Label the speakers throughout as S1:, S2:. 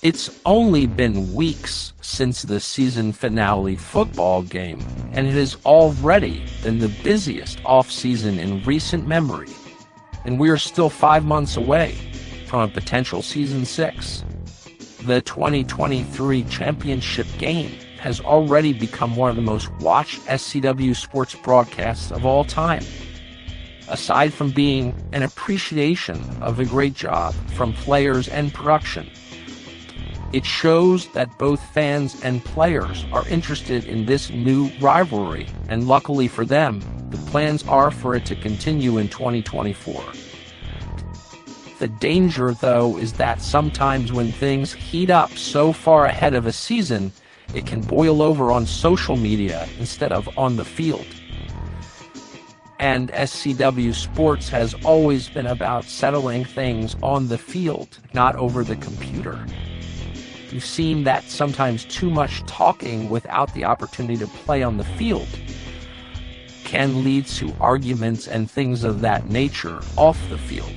S1: It's only been weeks since the season finale football game, and it has already been the busiest off-season in recent memory. And we are still 5 months away from a potential Season 6. The 2023 championship game has already become one of the most watched SCW sports broadcasts of all time. Aside from being an appreciation of a great job from players and production, it shows that both fans and players are interested in this new rivalry, and luckily for them, the plans are for it to continue in 2024. The danger, though, is that sometimes when things heat up so far ahead of a season, it can boil over on social media instead of on the field. And SCW Sports has always been about settling things on the field, not over the computer. We've seen that sometimes too much talking without the opportunity to play on the field can lead to arguments and things of that nature off the field.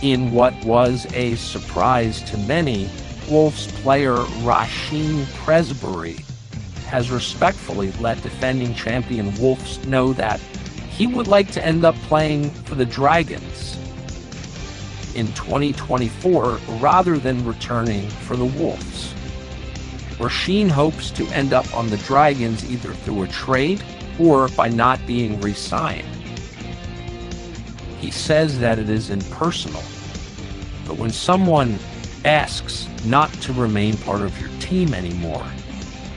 S1: In what was a surprise to many, Wolves player Rasheem Presbury has respectfully let defending champion Wolves know that he would like to end up playing for the Dragons in 2024 rather than returning for the Wolves. Rasheem hopes to end up on the Dragons either through a trade or by not being re-signed. He says that it is impersonal, but when someone asks not to remain part of your team anymore,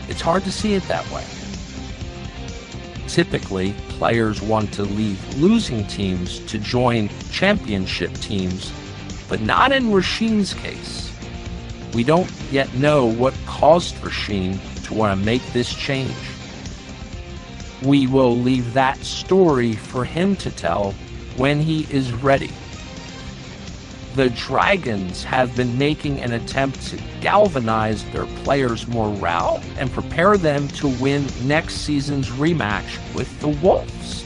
S1: it's hard to see it that way. Typically, players want to leave losing teams to join championship teams, but not in Rasheem's case. We don't yet know what caused Rasheem to want to make this change. We will leave that story for him to tell when he is ready. The Dragons have been making an attempt to galvanize their players' morale and prepare them to win next season's rematch with the Wolves.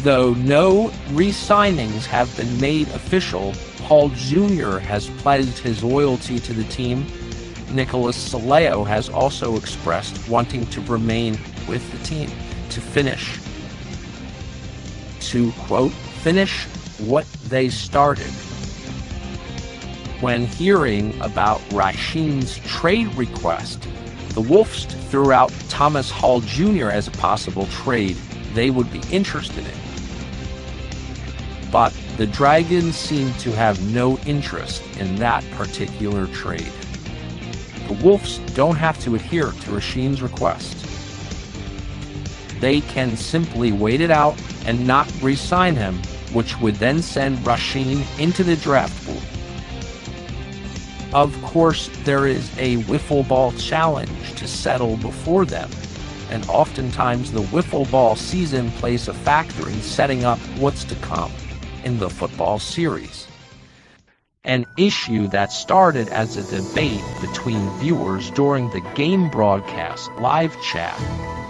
S1: Though no re-signings have been made official, Paul Jr. has pledged his loyalty to the team. Nicholas Saleo has also expressed wanting to remain with the team to, quote, finish what they started. When hearing about Rasheem's trade request, the Wolves threw out Thomas Hall Jr. as a possible trade they would be interested in. But the Dragons seem to have no interest in that particular trade. The Wolves don't have to adhere to Rasheem's request. They can simply wait it out and not re-sign him, which would then send Rasheem into the draft pool. Of course, there is a wiffle ball challenge to settle before them, and oftentimes the wiffle ball season plays a factor in setting up what's to come in the football series. An issue that started as a debate between viewers during the game broadcast live chat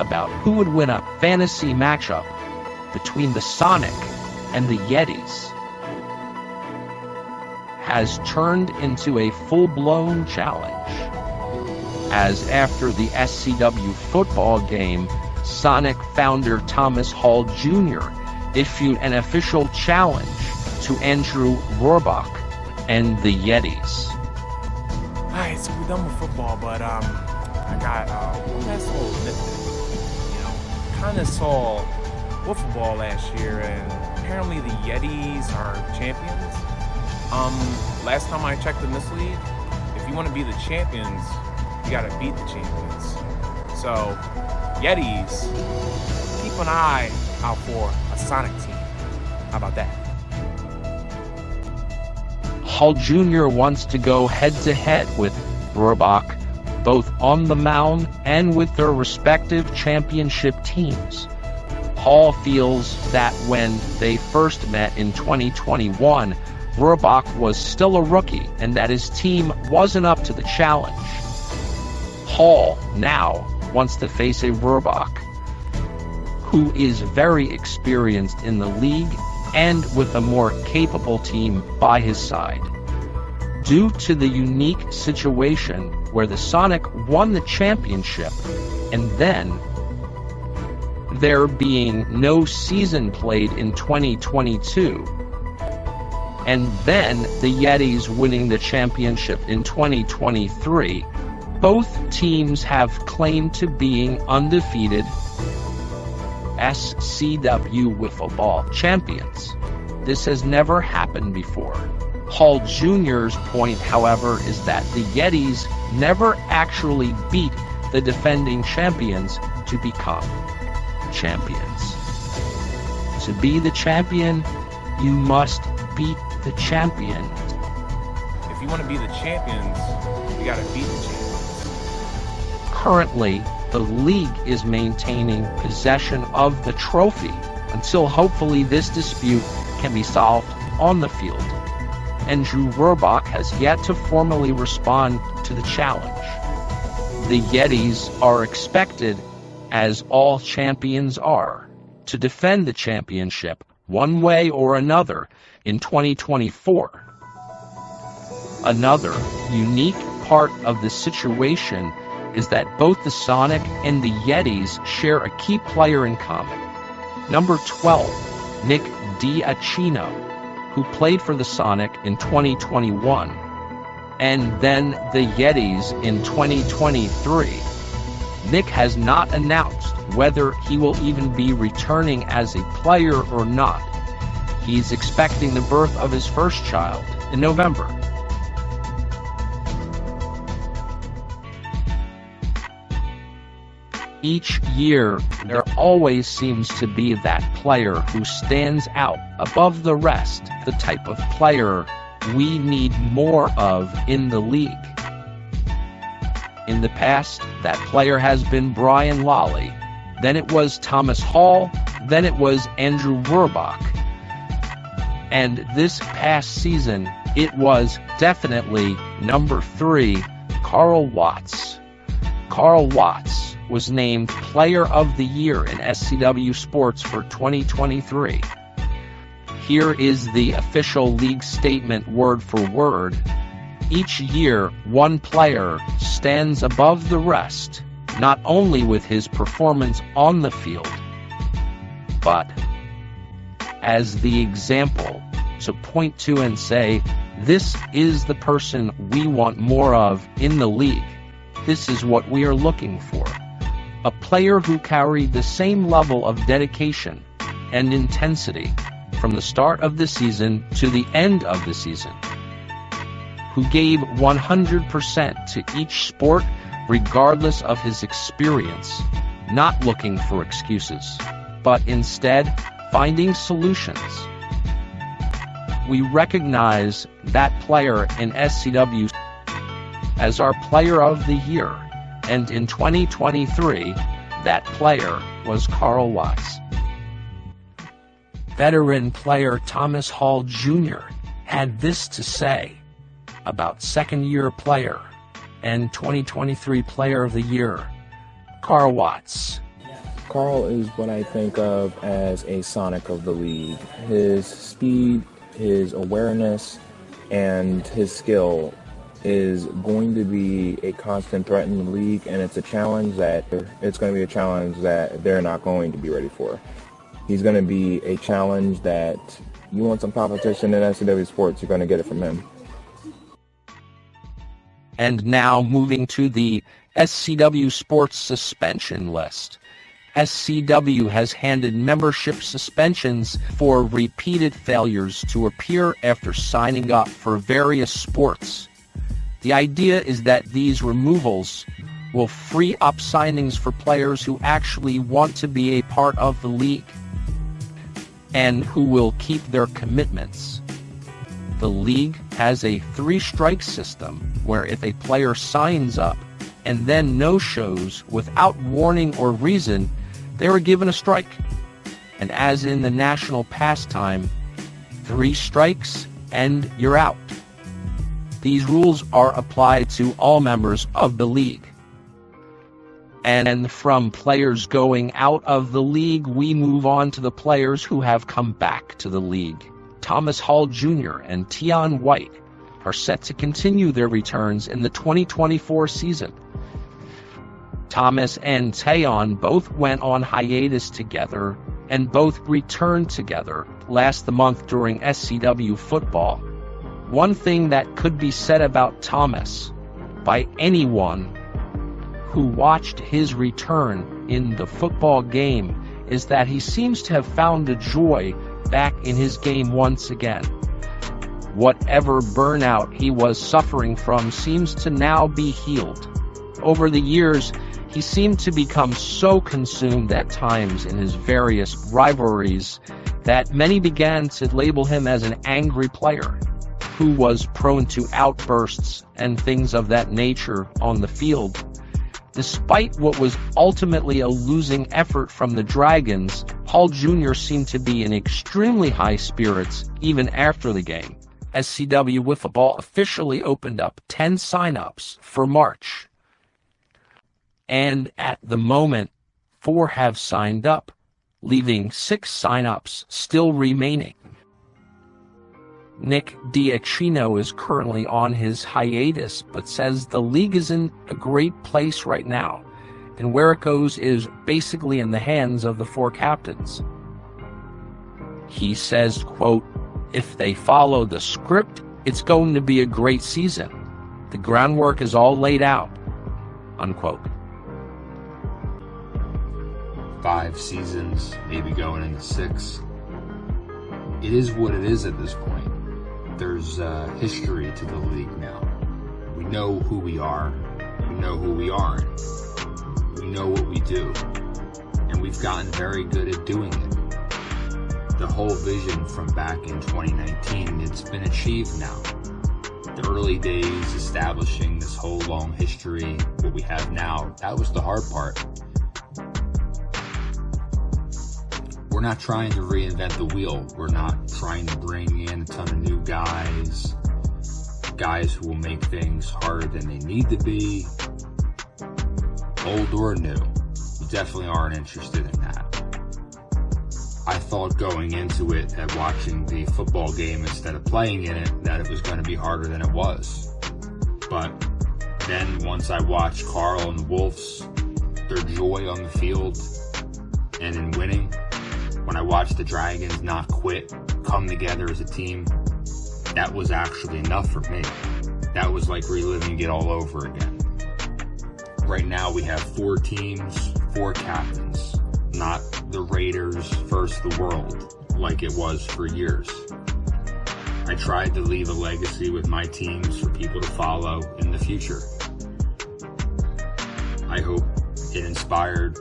S1: about who would win a fantasy matchup between the Sonic and the Yetis has turned into a full-blown challenge, as after the SCW football game, Sonic founder Thomas Hall Jr. issued an official challenge to Andrew Rohrbach and the Yetis.
S2: Alright, so we're done with football, but I got one last little nitpick. Kinda saw wiffle ball last year, and apparently the Yetis are champions. Last time I checked in this league, if you want to be the champions, you gotta beat the champions. So, Yetis, keep an eye out for a Sonic team. How about that?
S1: Hall Jr. wants to go head-to-head with Rohrbach, both on the mound and with their respective championship teams. Hall feels that when they first met in 2021, Rohrbach was still a rookie and that his team wasn't up to the challenge. Hall now wants to face a Rohrbach who is very experienced in the league and with a more capable team by his side. Due to the unique situation where the Sonic won the championship, and then there being no season played in 2022, and then the Yetis winning the championship in 2023, both teams have claimed to being undefeated SCW Wiffle Ball champions. This has never happened before. Hall Jr.'s point, however, is that the Yetis never actually beat the defending champions to become champions. To be the champion, you must beat the champion.
S2: If you want to be the champions, you gotta beat the champions.
S1: Currently, the league is maintaining possession of the trophy until hopefully this dispute can be solved on the field. Andrew Rohrbach has yet to formally respond to the challenge. The Yetis are expected, as all champions are, to defend the championship one way or another in 2024. Another unique part of the situation is that both the Sonic and the Yetis share a key player in common. Number 12, Nick D'Acino, who played for the Sonic in 2021, and then the Yetis in 2023. Nick has not announced whether he will even be returning as a player or not. He's expecting the birth of his first child in November. Each year, there always seems to be that player who stands out above the rest, the type of player we need more of in the league. In the past, that player has been Brian Lally, then it was Thomas Hall, then it was Andrew Rohrbach. And this past season, it was definitely number 3, Carl Watts. Carl Watts was named Player of the Year in SCW Sports for 2023. Here is the official league statement word for word. Each year, one player stands above the rest, not only with his performance on the field, but as the example to point to and say, this is the person we want more of in the league. This is what we are looking for. A player who carried the same level of dedication and intensity from the start of the season to the end of the season, who gave 100% to each sport regardless of his experience, not looking for excuses, but instead finding solutions. We recognize that player in SCW as our Player of the Year, and in 2023, that player was Carl Watts. Veteran player Thomas Hall Jr. had this to say about second-year player and 2023 Player of the Year, Carl Watts.
S3: Carl is what I think of as a Sonic of the league. His speed, his awareness, and his skill is going to be a constant threat in the league, and it's going to be a challenge that they're not going to be ready for. He's going to be a challenge that you want some competition in SCW Sports, you're going to get it from him.
S1: And now moving to the SCW Sports suspension list. SCW has handed membership suspensions for repeated failures to appear after signing up for various sports. The idea is that these removals will free up signings for players who actually want to be a part of the league and who will keep their commitments. The league has a 3-strike system where if a player signs up and then no-shows without warning or reason, they are given a strike. And as in the national pastime, 3 strikes and you're out. These rules are applied to all members of the league. And from players going out of the league, we move on to the players who have come back to the league. Thomas Hall Jr. and Tion White are set to continue their returns in the 2024 season. Thomas and Tion both went on hiatus together and both returned together last month during SCW football. One thing that could be said about Thomas by anyone who watched his return in the football game is that he seems to have found the joy back in his game once again. Whatever burnout he was suffering from seems to now be healed. Over the years, he seemed to become so consumed at times in his various rivalries that many began to label him as an angry player who was prone to outbursts and things of that nature on the field. Despite what was ultimately a losing effort from the Dragons, Hall Jr. seemed to be in extremely high spirits even after the game. SCW Wiffle officially opened up 10 sign-ups for March. And at the moment, 4 have signed up, leaving 6 sign-ups still remaining. Nick Diacchino is currently on his hiatus, but says the league is in a great place right now, and where it goes is basically in the hands of the 4 captains. He says, quote, "If they follow the script, it's going to be a great season. The groundwork is all laid out," unquote.
S4: 5 seasons, maybe going into 6. It is what it is at this point. There's history to the league now. We know who we are. We know who we aren't. We know what we do. And we've gotten very good at doing it. The whole vision from back in 2019, it's been achieved now. The early days, establishing this whole long history, what we have now, that was the hard part. We're not trying to reinvent the wheel. We're not trying to bring in a ton of new guys who will make things harder than they need to be, old or new. We definitely aren't interested in that. I thought going into it that watching the football game instead of playing in it, that it was going to be harder than it was. But then once I watched Carl and the Wolves, their joy on the field and in winning, when I watched the Dragons not quit, come together as a team, that was actually enough for me. That was like reliving it all over again. Right now we have 4 teams, 4 captains, not the Raiders versus the world like it was for years. I tried to leave a legacy with my teams for people to follow in the future. I hope it inspired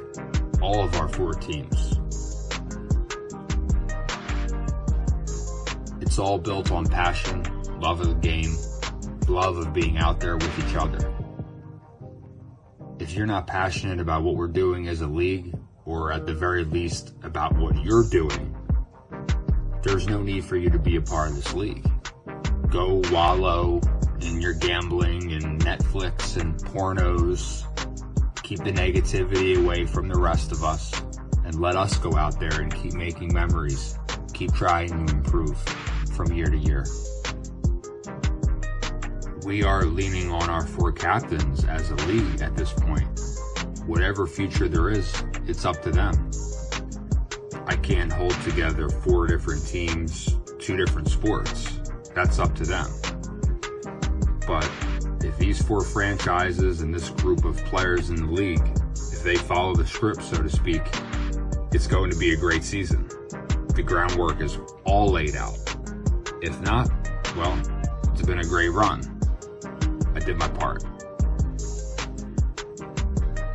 S4: all of our 4 teams. It's all built on passion, love of the game, love of being out there with each other. If you're not passionate about what we're doing as a league, or at the very least about what you're doing, there's no need for you to be a part of this league. Go wallow in your gambling and Netflix and pornos. Keep the negativity away from the rest of us, and let us go out there and keep making memories. Keep trying to improve from year to year. We are leaning on our 4 captains as a league at this point. Whatever future there is, it's up to them. I can't hold together 4 different teams, 2 different sports. That's up to them. But if these 4 franchises and this group of players in the league, if they follow the script, so to speak, it's going to be a great season. The groundwork is all laid out. If not, well, it's been a great run. I did my part.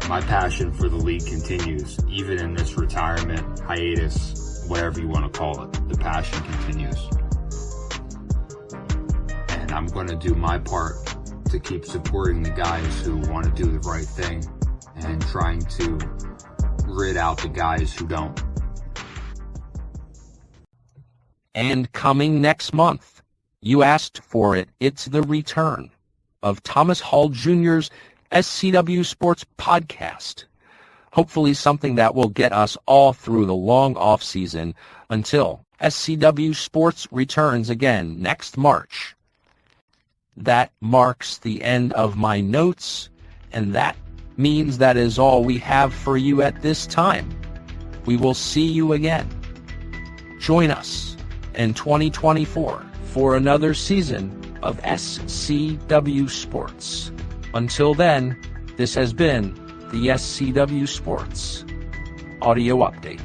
S4: My passion for the league continues, even in this retirement, hiatus, whatever you want to call it. The passion continues. And I'm going to do my part to keep supporting the guys who want to do the right thing and trying to rid out the guys who don't.
S1: And coming next month, you asked for it, it's the return of Thomas Hall Jr.'s SCW Sports Podcast. Hopefully something that will get us all through the long off-season until SCW Sports returns again next March. That marks the end of my notes, and that means that is all we have for you at this time. We will see you again. Join us in 2024 for another season of SCW Sports. Until then, this has been the SCW Sports Audio Update.